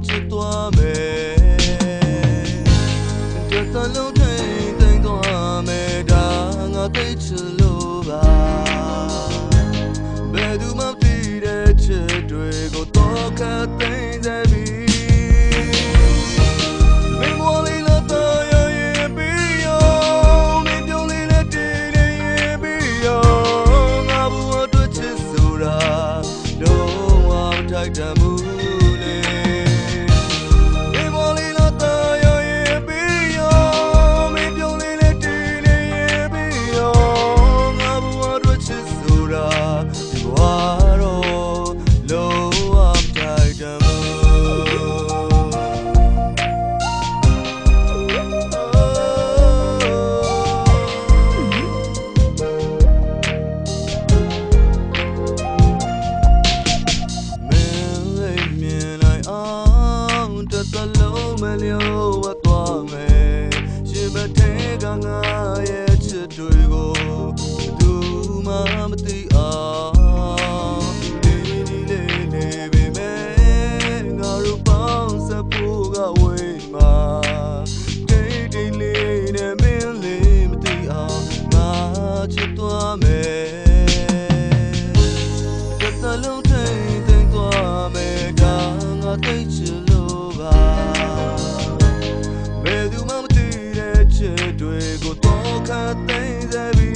ချစ်သွားမယ်တစ်သလုံးထိန်သိမ်းသွားမယ်ဒါငါသိချင်လို့ပါဘယ်သူမှမသိတဲ့ချစ်တွေကိုတော့ခတ်သိမ်းစေပြီမင်းမော်လေးလို့တော့ရရင်ပြီးရောမင်းပြုံးလေးနဲ့တည်နေရင်ပြီးရောငါဘူးအတွက်ချစ်ဆိုတာတော့ဝမ်းထိုက်တယ်မှုမလျော့ဝတ်သွားမယ်ရှင်မထဲကငါရဲ့ချစ်တွေကိုသူမှမသိအောင်ဒီလေးလေးပဲမဲ့ငါတို့ပေါင်းစပ်ဖို့ကဝေးမှာတိတ်တိတ်လေးနဲ့မင်းလေးမသိအောင်ငါချစ်သွားမယ်တစ်သလုံးထိန်သိမ်းသွားမယ်ဒါငါသိချင်လို့ပါတွေကိုတော့ခတ်သိမ်းစေပြီ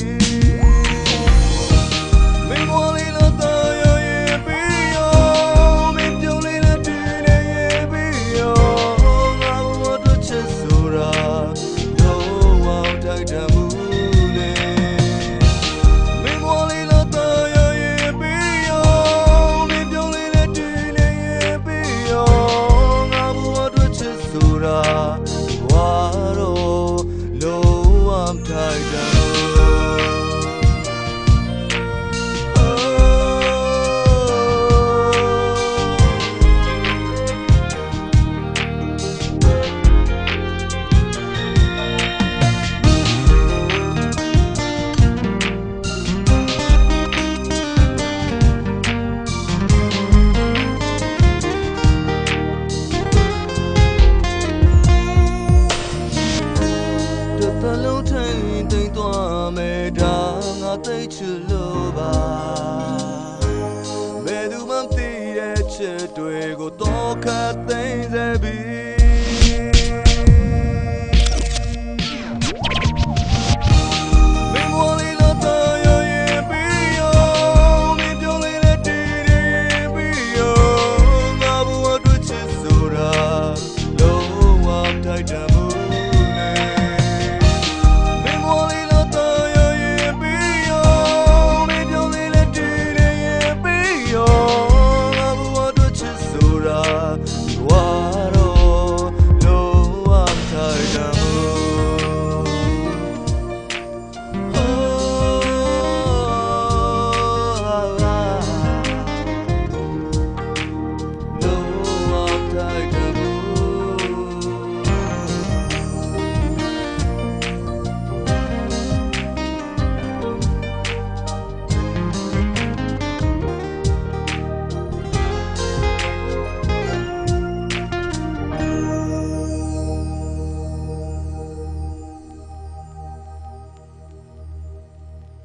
မင်းမော်လေးလို့တော့ရရင်ပြီးရောမင်းပြုံးလေးနဲ့တည်နေရင်ပြီးရောငါဘဝတို့ချစ်ဆိုတာတော့ဝမ်းထိုက်တယ်မှုလေမင်းမော်လေးလို့တော့ရရင်ပြီးရောမင်းပြုံးလေးနဲ့တည်နေရင်ပြီးရောငါဘဝတို့ချစ်ဆိုတာဝါတော့I'm tiredလုံးထိန်သိမ်းသွားမယ်ဒါငါသိချင်လို့ပါဘယ်သူမှမသိတဲ့ချစ်တွေကိုတော့ခတ်သိမ်းစေပြီ